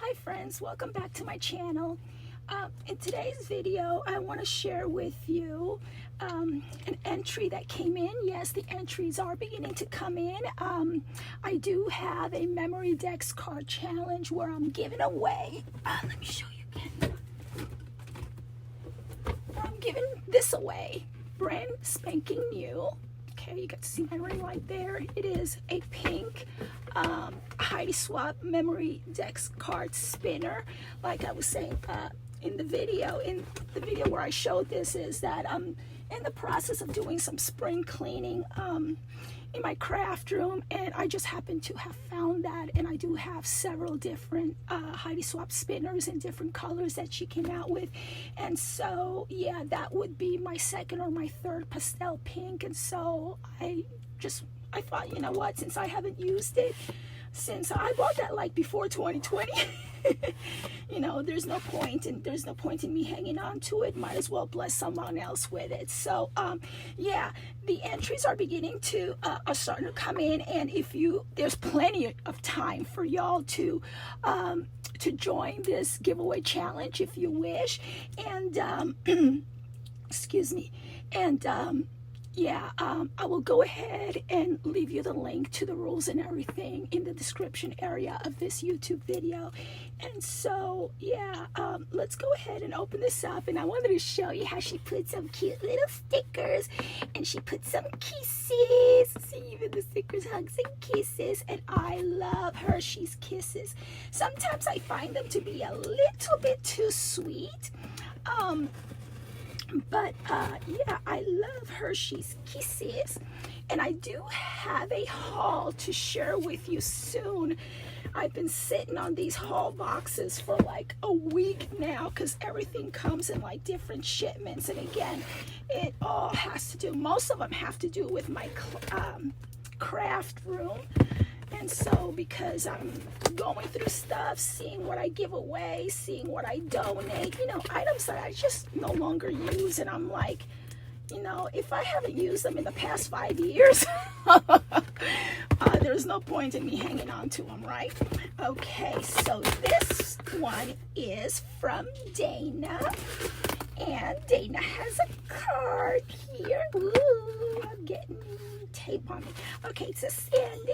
Hi friends, welcome back to my channel. In today's video, I want to share with you an entry that came in. Yes, the entries are beginning to come in. I do have a MEMORYDEX card challenge where I'm giving away, let me show you again. I'm giving this away, brand spanking new. Okay, you got to see my ring right there. It is a pink Heidi Swap MEMORYDEX card spinner. Like I was saying in the video where I showed this, is that I'm in the process of doing some spring cleaning in my craft room, and I just happened to have found that, and I do have several different Heidi Swap spinners in different colors that she came out with. And so yeah, that would be my second or my third pastel pink. And so I thought, you know what, since I haven't used it since I bought that like before 2020, you know, there's no point in me hanging on to it. Might as well bless someone else with it. So yeah, the entries are beginning to are starting to come in, and there's plenty of time for y'all to join this giveaway challenge if you wish. And excuse me. And yeah, I will go ahead and leave you the link to the rules and everything in the description area of this YouTube video. And so yeah, let's go ahead and open this up. And I wanted to show you how she put some cute little stickers, and she put some kisses. See, even the stickers, hugs and kisses. And I love Hershey's Kisses. Sometimes I find them to be a little bit too sweet. But yeah, I love Hershey's Kisses, and I do have a haul to share with you soon. I've been sitting on these haul boxes for like a week now because everything comes in like different shipments. And again, it all has to do, most of them have to do with my craft room. And so because I'm going through stuff, seeing what I give away, seeing what I donate, you know, items that I just no longer use, and I'm like, you know, if I haven't used them in the past 5 years, there's no point in me hanging on to them, right? Okay, so this one is from Dana, and Dana has a card here. Ooh, I'm getting tape on me. Okay, it says Sandy.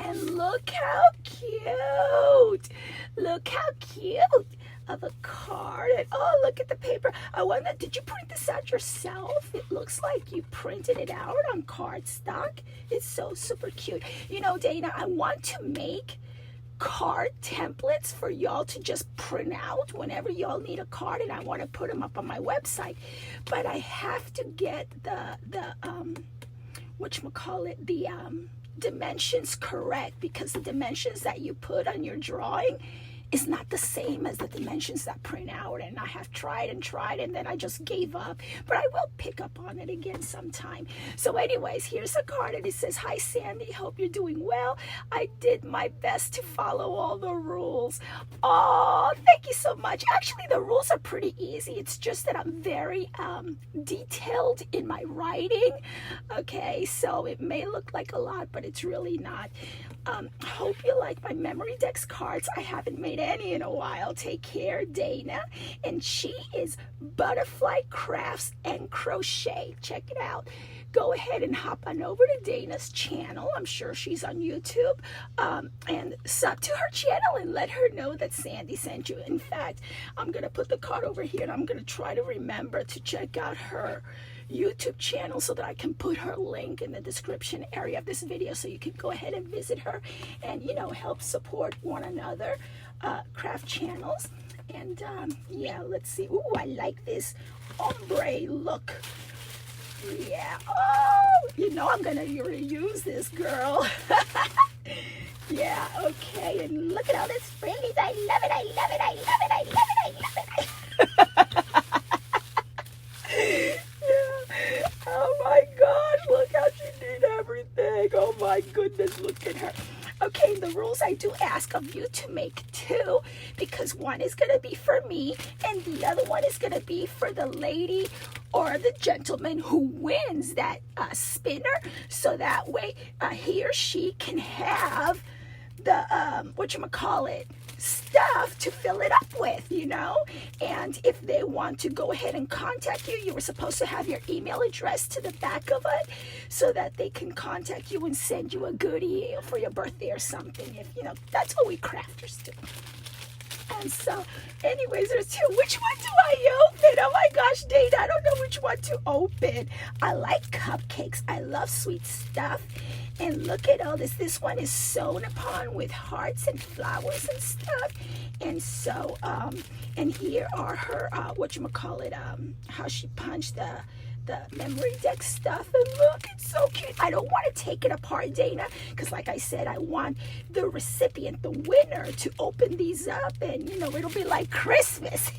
And look how cute. Look how cute of a card. And oh, look at the paper. I wonder, did you print this out yourself? It looks like you printed it out on cardstock. It's so super cute. You know, Dana, I want to make card templates for y'all to just print out whenever y'all need a card, and I want to put them up on my website. But I have to get the whatchamacallit, the dimensions correct, because the dimensions that you put on your drawing is not the same as the dimensions that print out. And I have tried, and then I just gave up, but I will pick up on it again sometime. So anyways, here's a card, and it says, "Hi Sandy, hope you're doing well. I did my best to follow all the rules." Oh, thank you so much. Actually, the rules are pretty easy. It's just that I'm very detailed in my writing. Okay, so it may look like a lot, but it's really not. Hope you like my MEMORYDEX cards. I haven't made any in a while. Take care, Dana. And she is Butterfly Crafts and Crochet. Check it out. Go ahead and hop on over to Dana's channel. I'm sure she's on YouTube. And sub to her channel and let her know that Sandy sent you. In fact, I'm going to put the card over here, and I'm going to try to remember to check out her YouTube channel so that I can put her link in the description area of this video, so you can go ahead and visit her and, you know, help support one another craft channels. And yeah, let's see. Ooh, I like this ombre look. Yeah. Oh, you know I'm gonna reuse this, girl. Yeah. Okay. And look at all this frillies. I love it. I love it. I love it. I love it. I love it. Yeah. Oh my gosh! Look how she did everything. Oh my goodness! Look at her. Okay, the rules, I do ask of you to make two, because one is going to be for me and the other one is going to be for the lady or the gentleman who wins that spinner, so that way he or she can have the whatchamacallit, stuff to fill it up with, you know. And if they want to go ahead and contact you, you were supposed to have your email address to the back of it so that they can contact you and send you a goodie for your birthday or something. If you know, that's what we crafters do. And so, anyways, there's two. Which one do I open? Oh my gosh, Dana, I don't know which one to open. I like cupcakes. I love sweet stuff. And look at all this. This one is sewn upon with hearts and flowers and stuff. And so, and here are her, how she punched the MEMORYDEX stuff. And look, it's so cute. I don't want to take it apart, Dana, because like I said, I want the recipient, the winner, to open these up, and you know, it'll be like Christmas.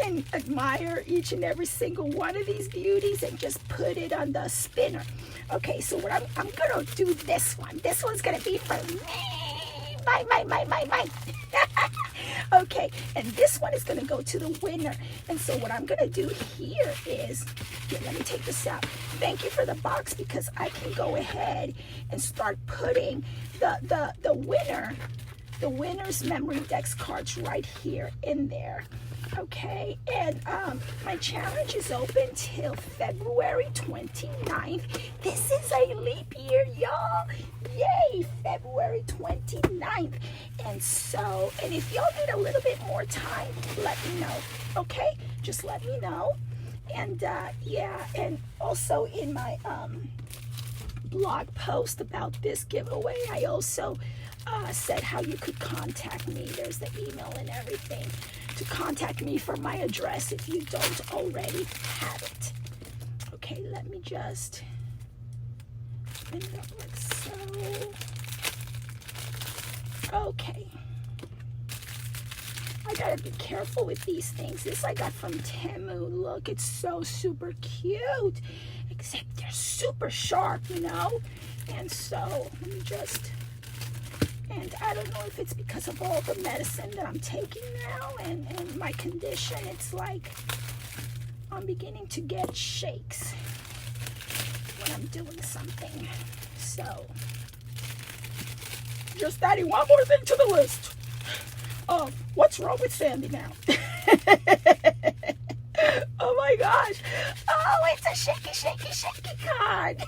And admire each and every single one of these beauties and just put it on the spinner. Okay, so what I'm gonna do this one. This one's gonna be for me. Mine. Okay, and this one is going to go to the winner. And so what I'm going to do here is, here, let me take this out. Thank you for the box, because I can go ahead and start putting the winner's MEMORYDEX cards right here in there. Okay, and my challenge is open till February 29th. This is a leap year, y'all. Yay, February 29th. And so, and if y'all need a little bit more time, let me know. Okay, just let me know. And yeah, and also in my blog post about this giveaway, I also said how you could contact me. There's the email and everything to contact me for my address if you don't already have it. Okay, let me just open it up like so. Okay. I gotta be careful with these things. This I got from Temu. Look, it's so super cute. Except they're super sharp, you know? And so, let me just... And I don't know if it's because of all the medicine that I'm taking now and my condition. It's like I'm beginning to get shakes when I'm doing something. So, just adding one more thing to the list. What's wrong with Sandy now? Oh my gosh. Oh, it's a shaky card.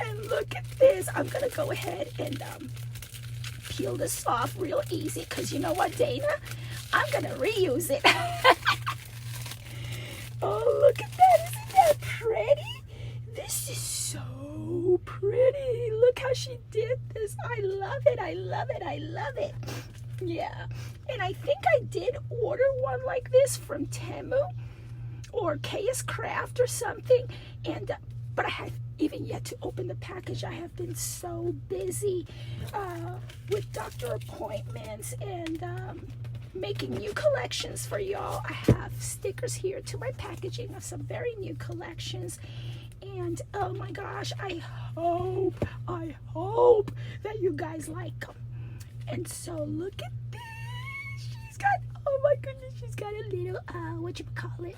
And look at this. I'm going to go ahead and peel this off real easy, because you know what, Dana? I'm going to reuse it. Oh, look at that. Isn't that pretty? This is so pretty. Look how she did this. I love it. I love it. I love it. Yeah. And I think I did order one like this from Temu or KS Craft or something. And but I have even yet to open the package. I have been so busy with doctor appointments and making new collections for y'all. I have stickers here to my packaging of some very new collections. And oh my gosh, I hope that you guys like them. And so look at this. She's got, oh my goodness, she's got a little, whatchamacallit.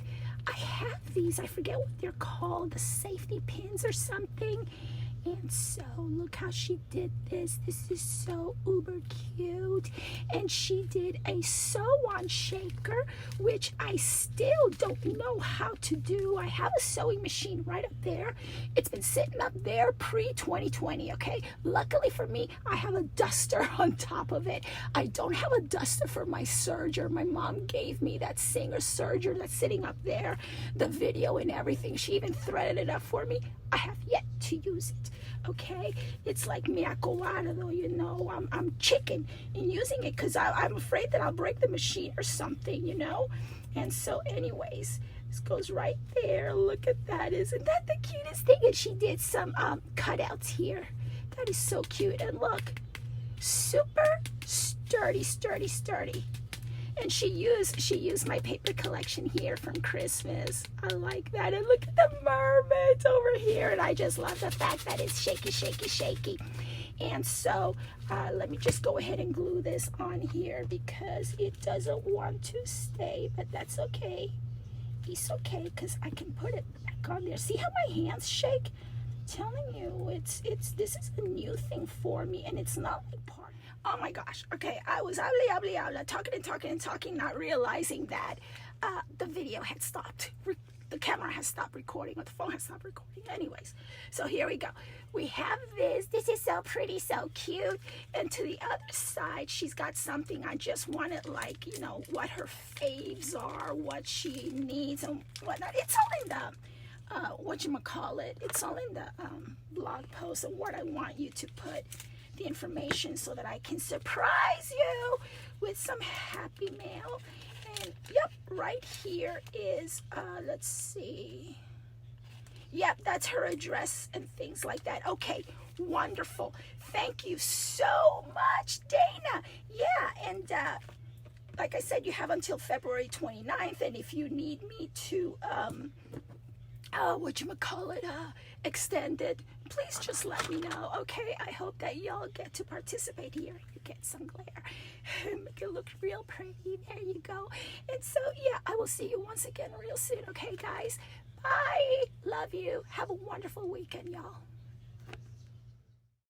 I have these, I forget what they're called, the safety pins or something. And so look how she did this. This is so uber cute. And she did a sew-on shaker, which I still don't know how to do. I have a sewing machine right up there. It's been sitting up there pre-2020, okay? Luckily for me, I have a duster on top of it. I don't have a duster for my serger. My mom gave me that Singer serger that's sitting up there, the video and everything. She even threaded it up for me. I have yet to use it. Okay, it's like me acobada though, you know. I'm chicken in using it because I'm afraid that I'll break the machine or something, you know. And so anyways, this goes right there. Look at that. Isn't that the cutest thing? And she did some cutouts here. That is so cute. And look, super sturdy. And she used my paper collection here from Christmas. I like that. And look at the mermaids over here. And I just love the fact that it's shaky. And so let me just go ahead and glue this on here because it doesn't want to stay. But that's okay. It's okay because I can put it back on there. See how my hands shake? telling you, it's this is a new thing for me, and it's not like part. Oh my gosh. Okay, I was talking, not realizing that the video had stopped. The camera has stopped recording, or the phone has stopped recording. Anyways, so here we go. We have this. This is so pretty, so cute. And to the other side, she's got something. I just wanted, like, you know, what her faves are, what she needs, and whatnot. It's all in the whatchamacallit. It's all in the blog post of what I want you to put the information so that I can surprise you with some happy mail. And yep, right here is, let's see. Yep, that's her address and things like that. Okay, wonderful. Thank you so much, Dana. Yeah, and like I said, you have until February 29th, and if you need me to, extend it, please just let me know, okay? I hope that y'all get to participate here. You get some glare. Make it look real pretty. There you go. And so, yeah, I will see you once again real soon, okay, guys? Bye. Love you. Have a wonderful weekend, y'all.